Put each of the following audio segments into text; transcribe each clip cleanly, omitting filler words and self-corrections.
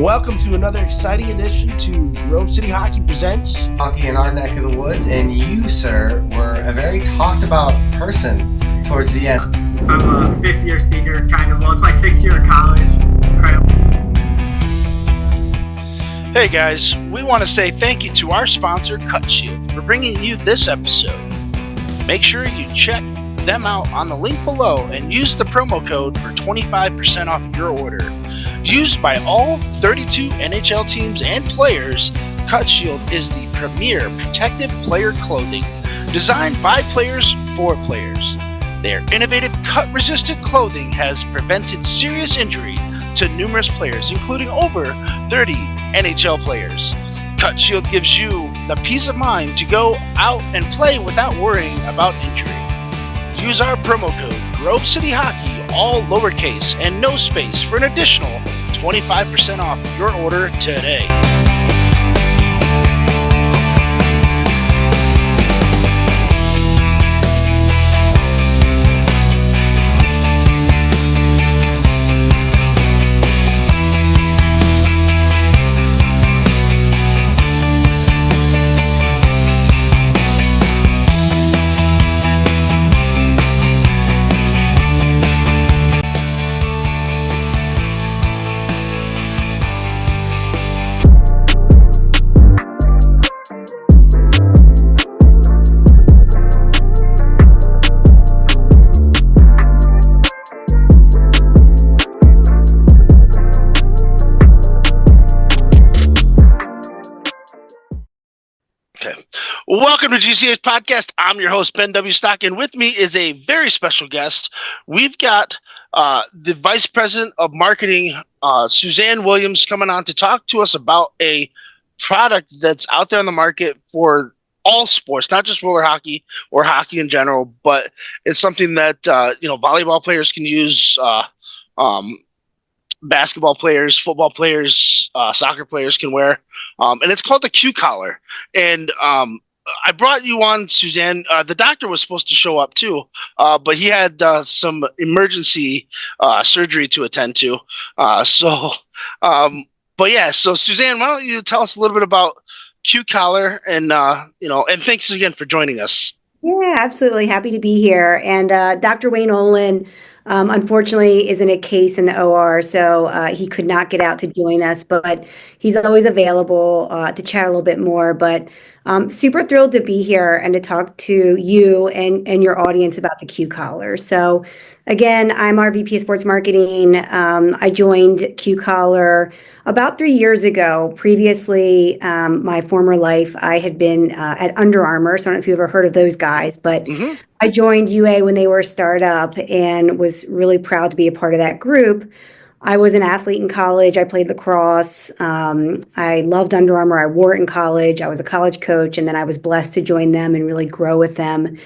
Welcome to another exciting edition to Grove City Hockey Presents Hockey in our neck of the woods, and you, sir, were a very talked about person towards the end. I'm a fifth-year senior, well, it's my sixth year of college. Hey guys, we want to say thank you to our sponsor, Cutshield, for bringing you this episode. Make sure you check them out on the link below and use the promo code for 25% off your order. Used by all 32 NHL teams and players, Cutshield is the premier protective player clothing designed by players for players. Their innovative cut-resistant clothing has prevented serious injury to numerous players, including over 30 NHL players. Cutshield gives you the peace of mind to go out and play without worrying about injury. Use our promo code Grove City Hockey, all lowercase and no space, for an additional 25% off your order today. Welcome to GCH Podcast. I'm your host, Ben W. Stock, and with me is a very special guest. We've got the Vice President of Marketing, Suzanne Williams, coming on to talk to us about a product that's out there on the market for all sports, not just roller hockey or hockey in general, but it's something that volleyball players can use, basketball players, football players, soccer players can wear, and it's called the Q Collar. And I brought you on, Suzanne. The doctor was supposed to show up too, but he had some emergency surgery to attend to. So Suzanne, why don't you tell us a little bit about Q Collar, and and thanks again for joining us. Yeah, absolutely. Happy to be here. And Dr. Wayne Olan, unfortunately, is in a case in the OR, so he could not get out to join us, but he's always available to chat a little bit more. But super thrilled to be here and to talk to you and your audience about the Q Collar. So again, I'm our VP of Sports Marketing. I joined Q Collar about 3 years ago. Previously, my former life, I had been at Under Armour. So I don't know if you've ever heard of those guys, but I joined UA when they were a startup and was really proud to be a part of that group. I was an athlete in college. I played lacrosse. I loved Under Armour. I wore it in college. I was a college coach, and then I was blessed to join them and really grow with them.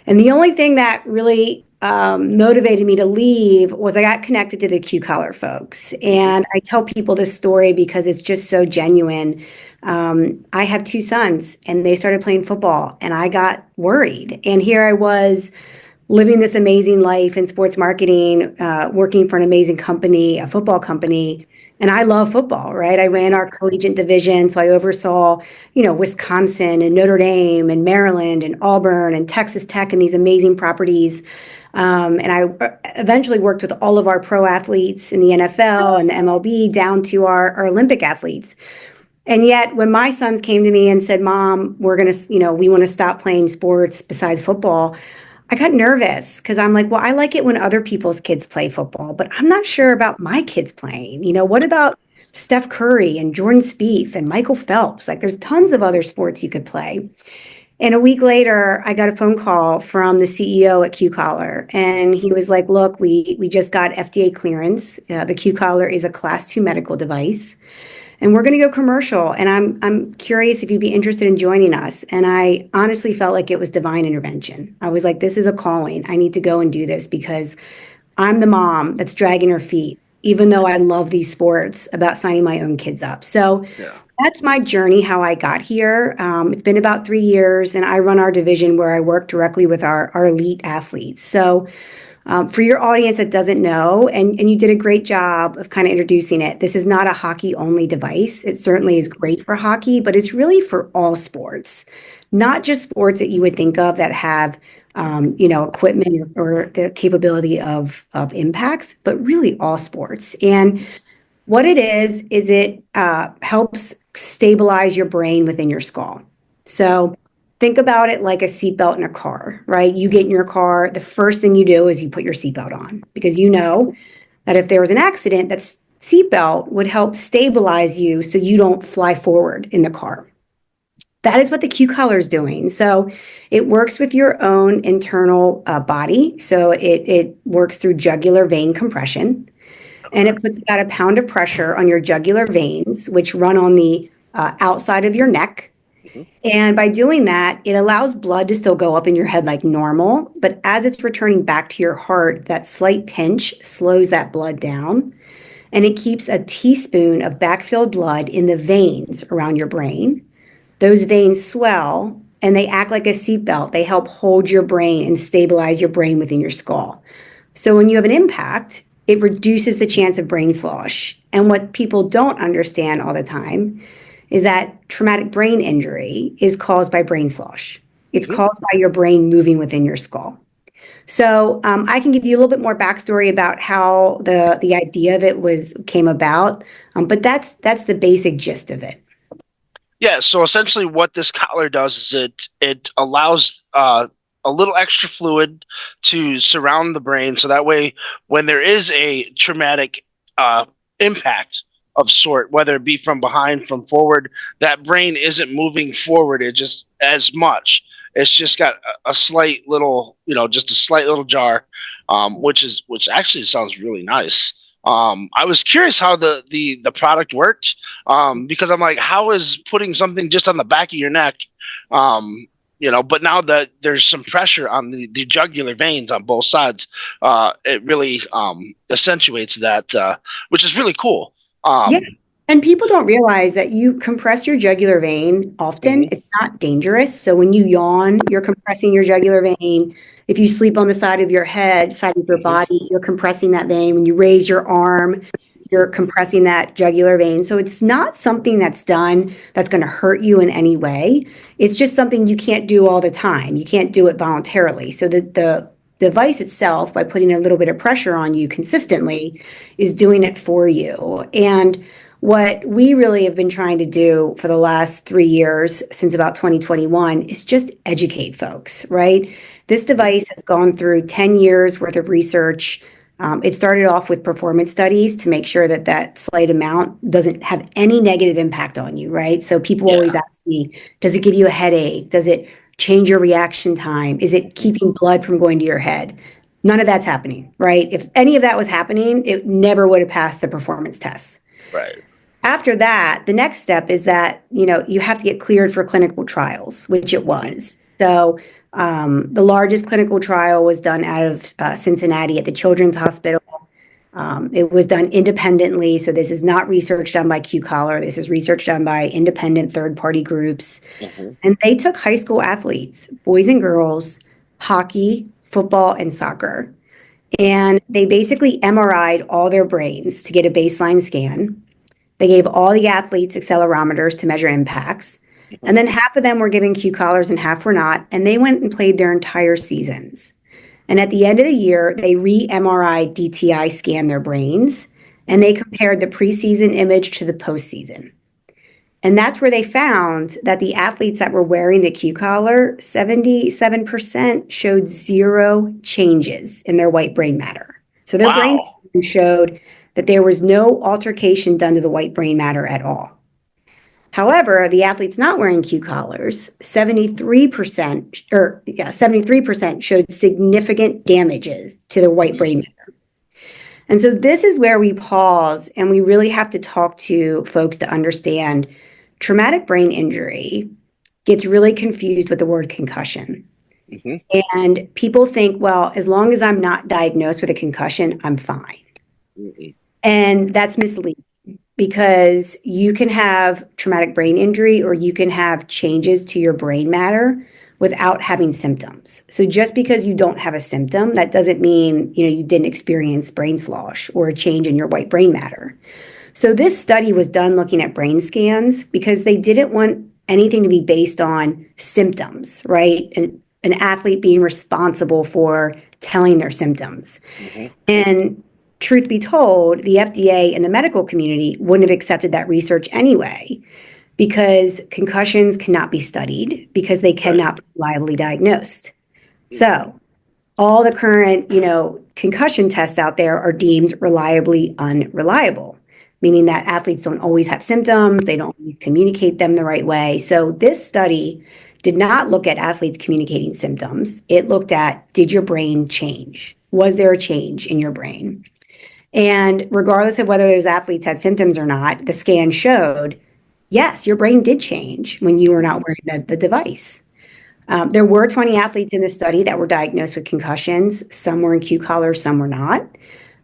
And the only thing that really motivated me to leave was I got connected to the Q Collar folks. And I tell people this story because it's just so genuine. I have two sons, and they started playing football, and I got worried. And here I was living this amazing life in sports marketing, working for an amazing company, a football company. And I love football, right? I ran our collegiate division, so I oversaw, Wisconsin and Notre Dame and Maryland and Auburn and Texas Tech and these amazing properties. And I eventually worked with all of our pro athletes in the NFL and the MLB down to our Olympic athletes. And yet when my sons came to me and said, Mom, we want to stop playing sports besides football, I got nervous because I'm like, well, I like it when other people's kids play football, but I'm not sure about my kids playing. What about Steph Curry and Jordan Spieth and Michael Phelps? Like, there's tons of other sports you could play. And a week later, I got a phone call from the CEO at Q Collar, and he was like, look, we just got FDA clearance. The Q Collar is a Class 2 medical device, and we're going to go commercial. And I'm curious if you'd be interested in joining us. And I honestly felt like it was divine intervention. I was like, this is a calling. I need to go and do this because I'm the mom that's dragging her feet, even though I love these sports, about signing my own kids up. So that's my journey, how I got here. It's been about 3 years, and I run our division where I work directly with our elite athletes. So For your audience that doesn't know, and you did a great job of kind of introducing it, this is not a hockey-only device. It certainly is great for hockey, but it's really for all sports, not just sports that you would think of that have, equipment or the capability of impacts, but really all sports. And what it is it helps stabilize your brain within your skull. So think about it like a seatbelt in a car, right? You get in your car, the first thing you do is you put your seatbelt on because you know that if there was an accident, that seatbelt would help stabilize you so you don't fly forward in the car. That is what the Q collar is doing. So it works with your own internal body. So it works through jugular vein compression. And it puts about a pound of pressure on your jugular veins, which run on the outside of your neck. And by doing that, it allows blood to still go up in your head like normal. But as it's returning back to your heart, that slight pinch slows that blood down. And it keeps a teaspoon of backfilled blood in the veins around your brain. Those veins swell and they act like a seatbelt. They help hold your brain and stabilize your brain within your skull. So when you have an impact, it reduces the chance of brain slosh. And what people don't understand all the time is that traumatic brain injury is caused by brain slosh. It's caused by your brain moving within your skull. So I can give you a little bit more backstory about how the idea of it came about, but that's the basic gist of it. Yeah, so essentially what this collar does is it allows a little extra fluid to surround the brain, so that way when there is a traumatic impact of sort, whether it be from behind, from forward, that brain isn't moving forward it just as much. It's just got a slight little, just a slight little jar, which actually sounds really nice. I was curious how the product worked, because I'm like, how is putting something just on the back of your neck, but now that there's some pressure on the jugular veins on both sides, it really accentuates that, which is really cool. Yeah. And people don't realize that you compress your jugular vein often. It's not dangerous. So when you yawn, you're compressing your jugular vein. If you sleep on the side of your head, side of your body, you're compressing that vein. When you raise your arm, you're compressing that jugular vein. So it's not something that's done that's going to hurt you in any way. It's just something you can't do all the time. You can't do it voluntarily. So the device itself, by putting a little bit of pressure on you consistently, is doing it for you. And what we really have been trying to do for the last 3 years, since about 2021, is just educate folks, right? This device has gone through 10 years worth of research. It started off with performance studies to make sure that slight amount doesn't have any negative impact on you, right? So people always ask me, does it give you a headache? Does it change your reaction time? Is it keeping blood from going to your head? None of that's happening, right? If any of that was happening, it never would have passed the performance tests. Right. After that, the next step is that, you have to get cleared for clinical trials, which it was. So the largest clinical trial was done out of Cincinnati at the Children's Hospital. It was done independently. So this is not research done by Q Collar. This is research done by independent third-party groups. And they took high school athletes, boys and girls, hockey, football, and soccer. And they basically MRI'd all their brains to get a baseline scan. They gave all the athletes accelerometers to measure impacts. And then half of them were given Q collars and half were not. And they went and played their entire seasons. And at the end of the year, they re-MRI DTI scanned their brains. And they compared the preseason image to the postseason. And that's where they found that the athletes that were wearing the Q collar, 77% showed zero changes in their white brain matter. So their brain showed that there was no altercation done to the white brain matter at all. However, the athletes not wearing Q collars, 73% showed significant damages to the white brain matter. And so this is where we pause and we really have to talk to folks to understand traumatic brain injury gets really confused with the word concussion. And people think, well, as long as I'm not diagnosed with a concussion, I'm fine. And that's misleading because you can have traumatic brain injury or you can have changes to your brain matter without having symptoms. So just because you don't have a symptom, that doesn't mean, you didn't experience brain slosh or a change in your white brain matter. So this study was done looking at brain scans because they didn't want anything to be based on symptoms, right? And an athlete being responsible for telling their symptoms. Mm-hmm. And truth be told, the FDA and the medical community wouldn't have accepted that research anyway, because concussions cannot be studied because they cannot be reliably diagnosed. So all the current, concussion tests out there are deemed reliably unreliable, meaning that athletes don't always have symptoms, they don't always communicate them the right way. So this study did not look at athletes communicating symptoms. It looked at, did your brain change? Was there a change in your brain? And regardless of whether those athletes had symptoms or not, the scan showed, yes, your brain did change when you were not wearing the device. There were 20 athletes in the study that were diagnosed with concussions. Some were in Q collars, some were not.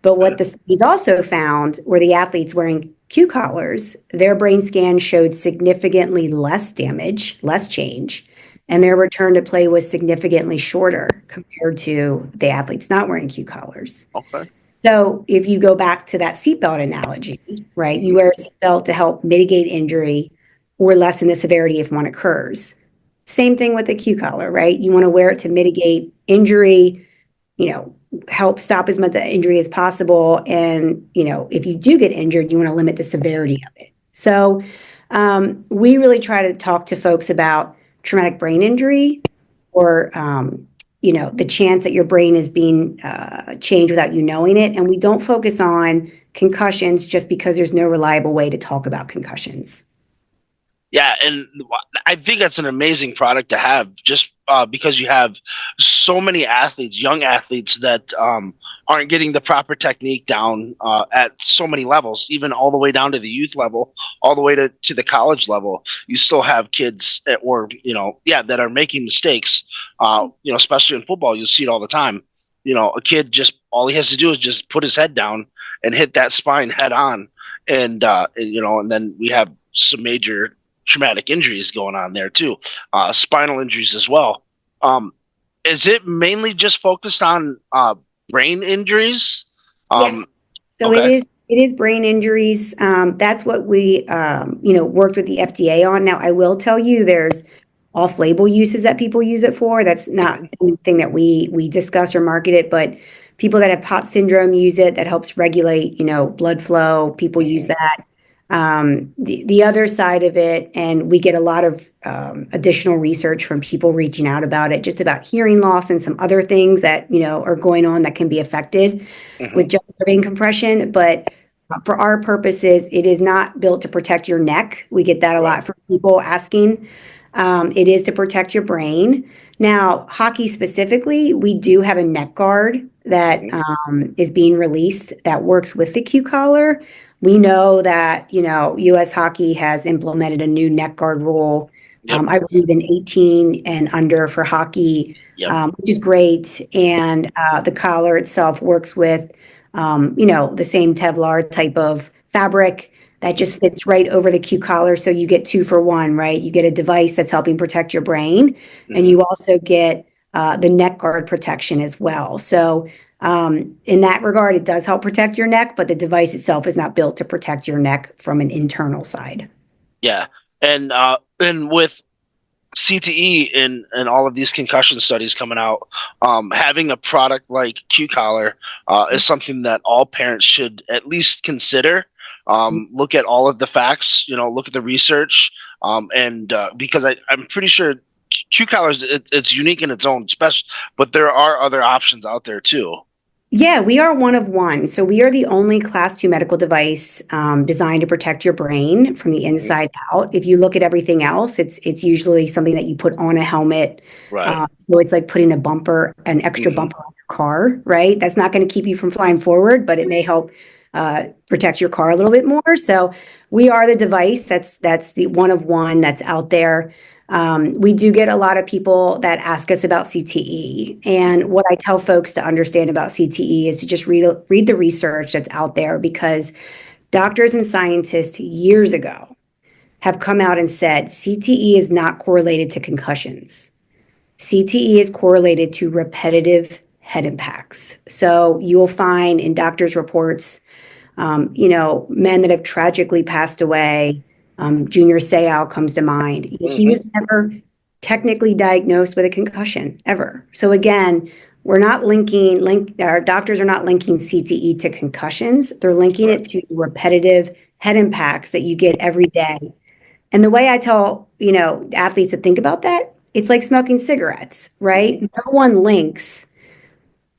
But what the studies also found were the athletes wearing Q collars, their brain scan showed significantly less damage, less change, and their return to play was significantly shorter compared to the athletes not wearing Q collars. Okay. So if you go back to that seatbelt analogy, right, you wear a seatbelt to help mitigate injury or lessen the severity if one occurs. Same thing with the Q collar, right? You want to wear it to mitigate injury, help stop as much the injury as possible. And, if you do get injured, you want to limit the severity of it. So we really try to talk to folks about traumatic brain injury or, the chance that your brain is being changed without you knowing it. And we don't focus on concussions just because there's no reliable way to talk about concussions. Yeah, and I think that's an amazing product to have, just because you have so many athletes, young athletes, that aren't getting the proper technique down at so many levels, even all the way down to the youth level, all the way to the college level. You still have kids that are making mistakes, especially in football. You'll see it all the time. A kid, just all he has to do is just put his head down and hit that spine head on. And then we have some major traumatic injuries going on there too, spinal injuries as well. Is it mainly just focused on brain injuries? Yes. So okay. It is brain injuries. That's what we worked with the FDA on. Now I will tell you, there's off-label uses that people use it for. That's not anything that we discuss or market it, but people that have POTS syndrome use it. That helps regulate blood flow. People use that. The other side of it, and we get a lot of additional research from people reaching out about it, just about hearing loss and some other things that are going on that can be affected with just brain compression. But for our purposes, it is not built to protect your neck. We get that a lot from people asking. It is to protect your brain. Now, hockey specifically, we do have a neck guard that is being released that works with the Q collar. We know that, U.S. Hockey has implemented a new neck guard rule, I believe in 18 and under for hockey, which is great. And the collar itself works with, the same Kevlar type of fabric that just fits right over the Q collar. So you get 2 for 1, right? You get a device that's helping protect your brain, and you also get the neck guard protection as well. So in that regard, it does help protect your neck, but the device itself is not built to protect your neck from an internal side. Yeah. And with CTE and all of these concussion studies coming out, having a product like Q Collar is something that all parents should at least consider. Look at all of the facts, look at the research, and because I'm pretty sure Q Collars, it's unique in its own special, but there are other options out there too. Yeah, we are one of one. So we are the only Class 2 medical device designed to protect your brain from the inside out. If you look at everything else, it's usually something that you put on a helmet. Right. So it's like putting an extra bumper on your car, right? That's not going to keep you from flying forward, but it may help protect your car a little bit more. So we are the device that's the one of one that's out there. We do get a lot of people that ask us about CTE. And what I tell folks to understand about CTE is to just read the research that's out there, because doctors and scientists years ago have come out and said CTE is not correlated to concussions. CTE is correlated to repetitive head impacts. So you'll find in doctors' reports, men that have tragically passed away. Junior Seau comes to mind. He was never technically diagnosed with a concussion ever. So again, we're not our doctors are not linking CTE to concussions. They're linking it to repetitive head impacts that you get every day. And the way I tell, athletes to think about that, it's like smoking cigarettes, right? No one links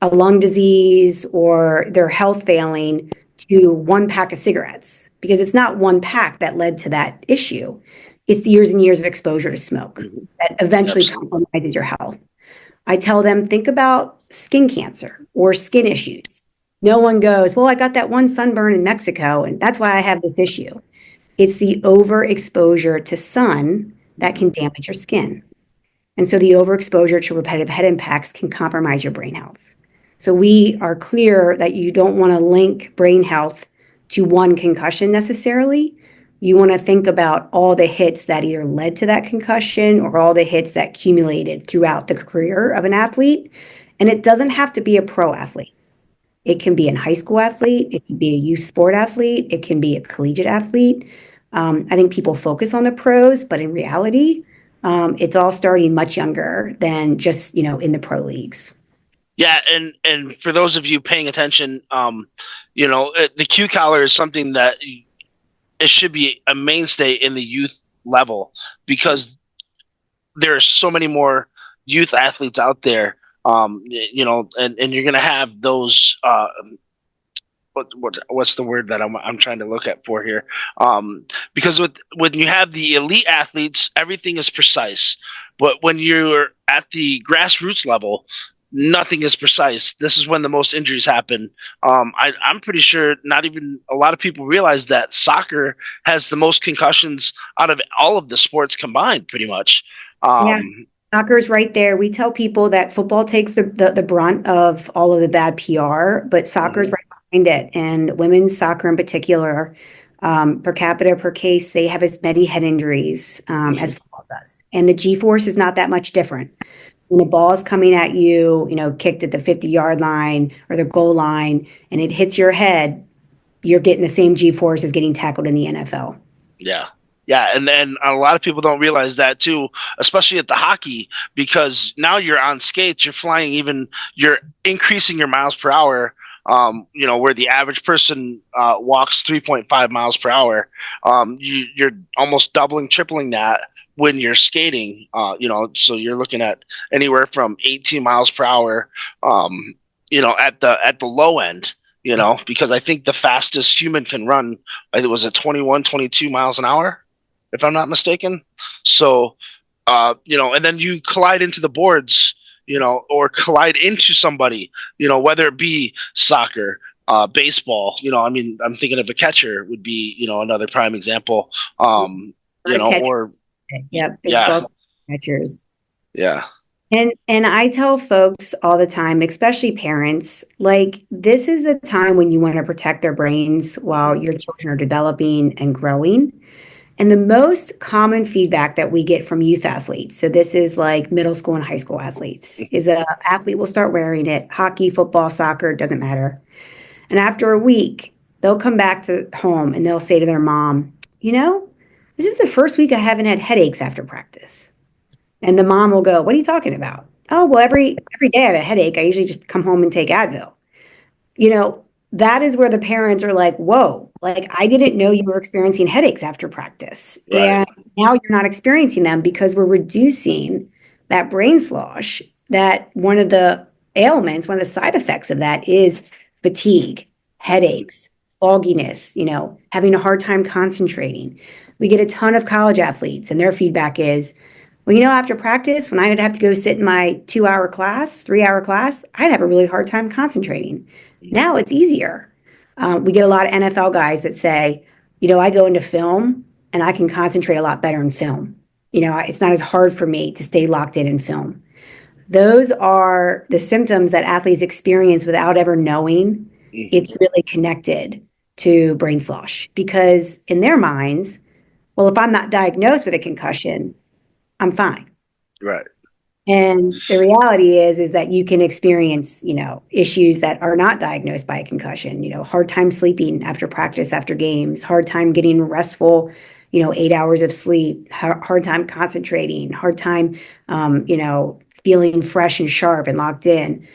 a lung disease or their health failing to one pack of cigarettes because it's not one pack that led to that issue. It's years and years of exposure to smoke that eventually compromises your health. I tell them, think about skin cancer or skin issues. No one goes, well, I got that one sunburn in Mexico, and that's why I have this issue. It's the overexposure to sun that can damage your skin. And so the overexposure to repetitive head impacts can compromise your brain health. So we are clear that you don't want to link brain health to one concussion necessarily. You want to think about all the hits that either led to that concussion or all the hits that accumulated throughout the career of an athlete. And it doesn't have to be a pro athlete. It can be a high school athlete. It can be a youth sport athlete. It can be a collegiate athlete. I think people focus on the pros, but in reality, it's all starting much younger than just, in the pro leagues. Yeah, and for those of you paying attention, the Q collar is something that it should be a mainstay in the youth level because there are so many more youth athletes out there, and you're going to have those. What's the word that I'm trying to look at for here? Because when you have the elite athletes, everything is precise, but when you're at the grassroots level, nothing is precise. This is when the most injuries happen. I'm pretty sure not even a lot of people realize that soccer has the most concussions out of all of the sports combined, pretty much. Yeah, soccer's right there. We tell people that football takes the brunt of all of the bad PR, but soccer's right behind it. And women's soccer in particular, per capita, per case, they have as many head injuries as football does. And the G-force is not that much different. When the ball is coming at you, kicked at the 50-yard line or the goal line, and it hits your head, you're getting the same G-force as getting tackled in the NFL. Yeah. Yeah, and then a lot of people don't realize that too, especially at the hockey, because now you're on skates, you're increasing your miles per hour, where the average person walks 3.5 miles per hour. You're almost doubling, tripling that when you're skating, so you're looking at anywhere from 18 miles per hour, at the low end, because I think the fastest human can run, I think it was at 21, 22 miles an hour, if I'm not mistaken. So, and then you collide into the boards, or collide into somebody, whether it be soccer, baseball, I'm thinking of a catcher would be, another prime example, or Yep. Yeah. Catchers. Yeah. And I tell folks all the time, especially parents, like this is the time when you want to protect their brains while your children are developing and growing. And the most common feedback that we get from youth athletes, so this is like middle school and high school athletes, is an athlete will start wearing it, hockey, football, soccer, doesn't matter. And after a week, they'll come back to home and they'll say to their mom, this is the first week I haven't had headaches after practice. And the mom will go, what are you talking about? Oh, well, every day I have a headache. I usually just come home and take Advil. That is where the parents are like, whoa, like I didn't know you were experiencing headaches after practice. Right. And now you're not experiencing them because we're reducing that brain slosh. That one of the ailments, one of the side effects of that is fatigue, headaches, fogginess, having a hard time concentrating. We get a ton of college athletes and their feedback is, well, after practice, when I would have to go sit in my 2-hour class, 3-hour class, I'd have a really hard time concentrating. Now it's easier. We get a lot of NFL guys that say, I go into film and I can concentrate a lot better in film. It's not as hard for me to stay locked in film. Those are the symptoms that athletes experience without ever knowing it's really connected to brain slosh. Because in their minds, well, if I'm not diagnosed with a concussion, I'm fine. Right. And the reality is that you can experience, issues that are not diagnosed by a concussion, hard time sleeping after practice, after games, hard time getting restful, 8 hours of sleep, hard time concentrating, hard time, feeling fresh and sharp and locked in.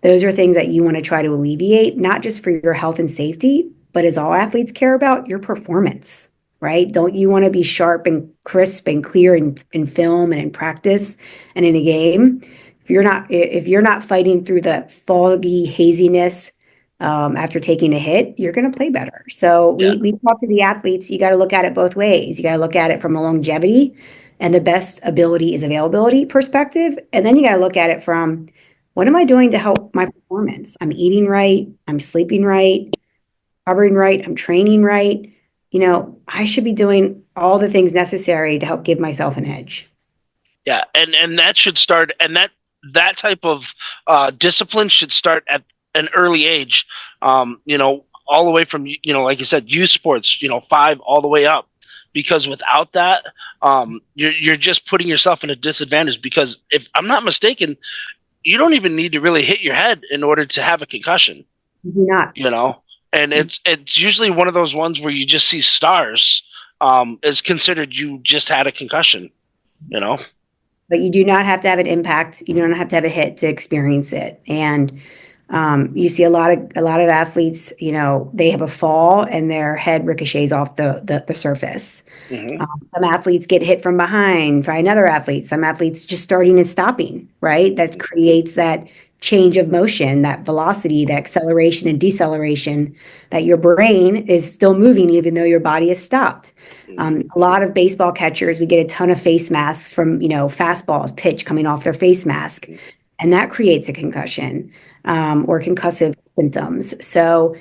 Those are things that you want to try to alleviate, not just for your health and safety, but as all athletes care about, your performance, right? Don't you want to be sharp and crisp and clear in film and in practice and in a game? If you're not fighting through the foggy haziness after taking a hit, you're going to play better. So Yeah. we talk to the athletes. You got to look at it both ways. You got to look at it from a longevity and the best ability is availability perspective, and then you got to look at it from what am I doing to help my performance? I'm eating right, I'm sleeping right, covering right, I'm training right. I should be doing all the things necessary to help give myself an edge. Yeah, and that should start, and that type of discipline should start at an early age. All the way from like you said, youth sports, 5 all the way up. Because without that, you're just putting yourself in a disadvantage. Because if I'm not mistaken, you don't even need to really hit your head in order to have a concussion. You do not. And it's usually one of those ones where you just see stars. Is considered you just had a concussion. But you do not have to have an impact. You don't have to have a hit to experience it. And you see a lot of athletes, they have a fall and their head ricochets off the surface. Mm-hmm. Some athletes get hit from behind by another athlete. Some athletes just starting and stopping, right? That creates that change of motion, that velocity, that acceleration and deceleration, that your brain is still moving even though your body is stopped. A lot of baseball catchers, we get a ton of face masks from, fastballs, pitch coming off their face mask, and that creates a concussion or concussive symptoms. So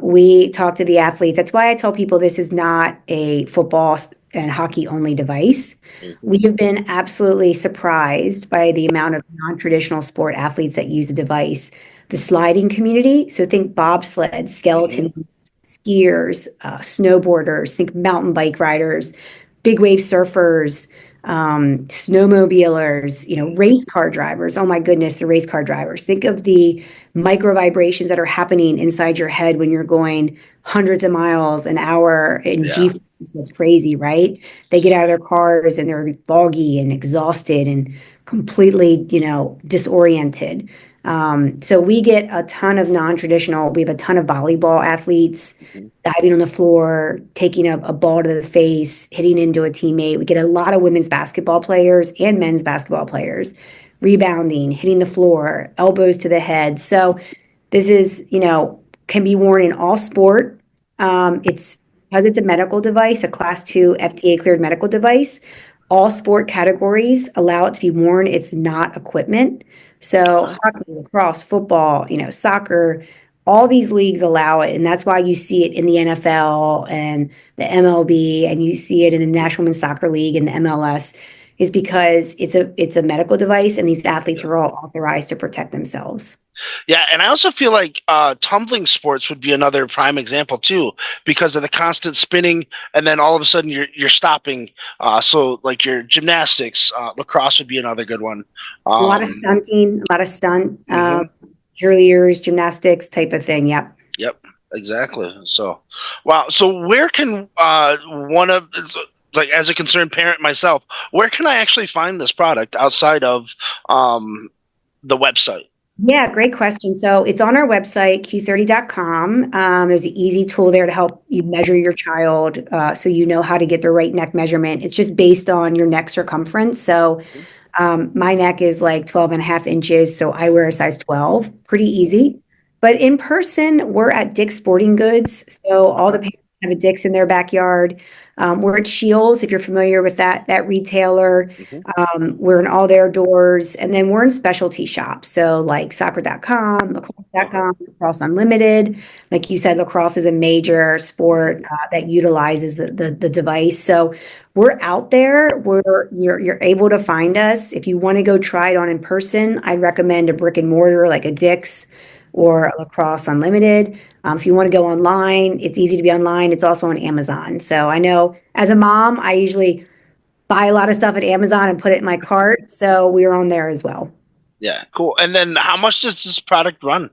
we talk to the athletes. That's why I tell people this is not a football and hockey only device. We have been absolutely surprised by the amount of non-traditional sport athletes that use the device. The sliding community, so think bobsled, skeleton, skiers, snowboarders, think mountain bike riders, big wave surfers, snowmobilers, race car drivers. Oh my goodness, the race car drivers. Think of the micro vibrations that are happening inside your head when you're going hundreds of miles an hour in G. That's crazy, right? They get out of their cars and they're foggy and exhausted and completely, disoriented. So we get a ton of non-traditional. We have a ton of volleyball athletes diving on the floor, taking a ball to the face, hitting into a teammate. We get a lot of women's basketball players and men's basketball players rebounding, hitting the floor, elbows to the head. So this is, can be worn in all sport. It's because it's a medical device, a class 2 FDA cleared medical device. All sport categories allow it to be worn. It's not equipment. So hockey, lacrosse, football, soccer, all these leagues allow it. And that's why you see it in the NFL and the MLB, and you see it in the National Women's Soccer League and the MLS, is because it's a medical device and these athletes are all authorized to protect themselves. Yeah, and I also feel like tumbling sports would be another prime example too, because of the constant spinning, and then all of a sudden you're stopping. So like your gymnastics, lacrosse would be another good one. A lot of stunting, a lot of stunt, cheerleaders, gymnastics type of thing. Yep. Yep, exactly. So, wow. So where can as a concerned parent myself, where can I actually find this product outside of the website? Yeah, great question. So it's on our website, q30.com. There's an easy tool there to help you measure your child so you know how to get the right neck measurement. It's just based on your neck circumference. So my neck is like 12 and a half inches, so I wear a size 12. Pretty easy. But in person, we're at Dick's Sporting Goods. So all the parents have a Dick's in their backyard. We're at Shields, if you're familiar with that retailer. We're in all their doors. And then we're in specialty shops. So like soccer.com, lacrosse.com, Lacrosse Unlimited. Like you said, lacrosse is a major sport that utilizes the device. So we're out there where you're able to find us. If you want to go try it on in person, I'd recommend a brick and mortar like a Dick's or a Lacrosse Unlimited. If you want to go online, it's easy to be online. It's also on Amazon. So I know as a mom, I usually buy a lot of stuff at Amazon and put it in my cart. So we were on there as well. Yeah, cool. And then how much does this product run?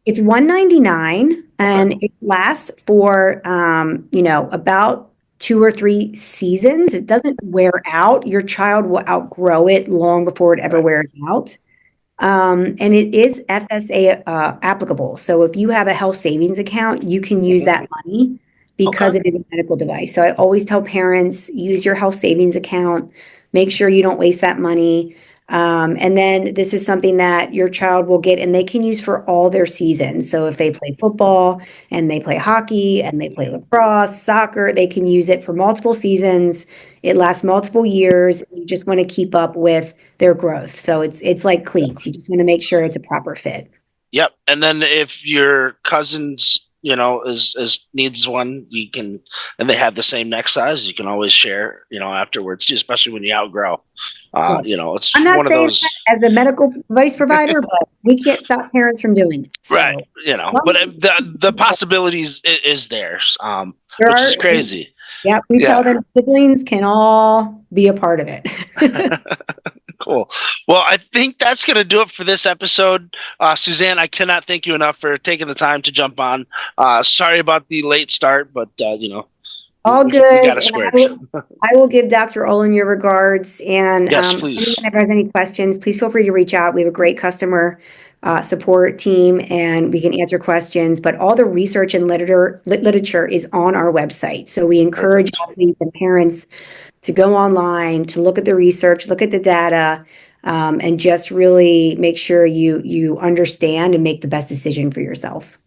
It's $199 and it lasts for, about 2 or 3 seasons. It doesn't wear out. Your child will outgrow it long before it ever wears out. And it is FSA applicable. So if you have a health savings account, you can use that money because it is a medical device. So I always tell parents, use your health savings account, make sure you don't waste that money. And then this is something that your child will get and they can use for all their seasons. So if they play football and they play hockey and they play lacrosse, soccer, they can use it for multiple seasons. It lasts multiple years. You just want to keep up with their growth. So it's like cleats. You just want to make sure it's a proper fit. Yep. And then if your cousin's, is needs one, you can, and they have the same neck size, you can always share, afterwards too, especially when you outgrow. It's I'm not one of saying those that as a medical device provider, but we can't stop parents from doing it. So, right. But the possibilities is there, which is crazy. Yeah, we tell them siblings can all be a part of it. Cool. Well, I think that's going to do it for this episode. Suzanne, I cannot thank you enough for taking the time to jump on. Sorry about the late start, but, all good. We got a square. I will give Dr. Olan your regards. And yes, please. If there's any questions, please feel free to reach out. We have a great customer support team and we can answer questions. But all the research and literature is on our website. So we encourage athletes and parents to go online, to look at the research, look at the data, and just really make sure you understand and make the best decision for yourself.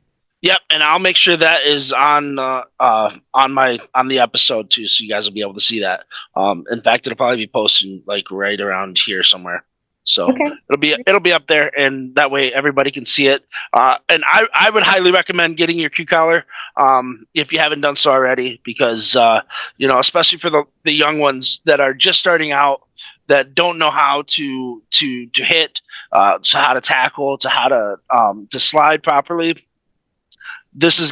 Yep, and I'll make sure that is on the episode too, so you guys will be able to see that. In fact, it'll probably be posted like right around here somewhere. So it'll be up there, and that way everybody can see it. And I would highly recommend getting your Q collar if you haven't done so already, because especially for the young ones that are just starting out, that don't know how to hit, to how to tackle, to how to slide properly. This is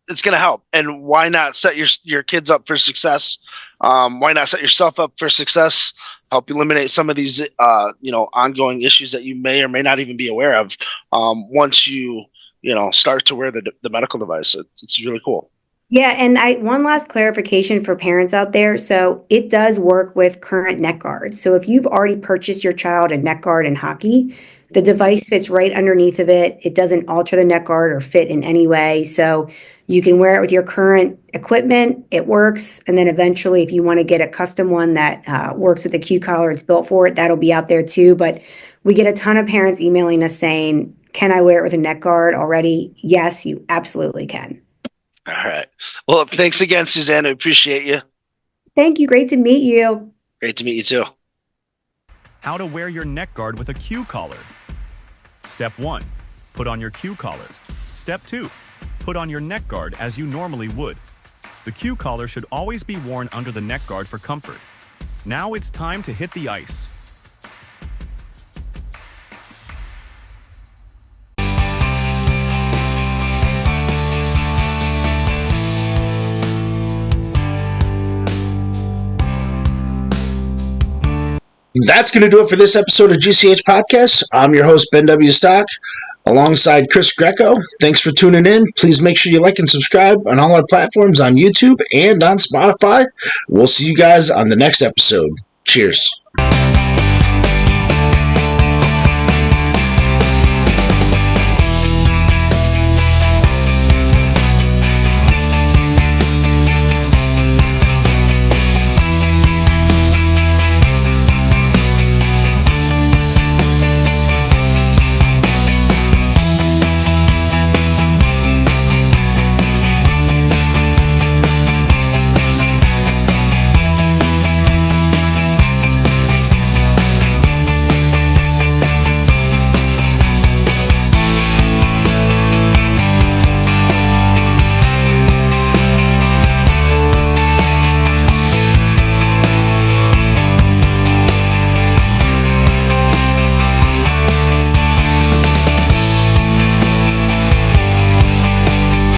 it's gonna help. And why not set your kids up for success? Why not set yourself up for success? Help eliminate some of these ongoing issues that you may or may not even be aware of once you start to wear the medical device. It's really cool. Yeah, and one last clarification for parents out there. So it does work with current neck guards. So if you've already purchased your child a neck guard in hockey, the device fits right underneath of it. It doesn't alter the neck guard or fit in any way. So you can wear it with your current equipment. It works. And then eventually, if you want to get a custom one that works with the Q collar it's built for it, that'll be out there too. But we get a ton of parents emailing us saying, can I wear it with a neck guard already? Yes, you absolutely can. All right. Well, thanks again, Suzanne. I appreciate you. Thank you. Great to meet you. Great to meet you too. How to wear your neck guard with a Q collar. Step 1. Put on your Q collar. Step 2. Put on your neck guard as you normally would. The Q collar should always be worn under the neck guard for comfort. Now it's time to hit the ice. That's going to do it for this episode of GCH Podcast. I'm your host, Ben W. Stock, alongside Chris Greco. Thanks for tuning in. Please make sure you like and subscribe on all our platforms on YouTube and on Spotify. We'll see you guys on the next episode. Cheers.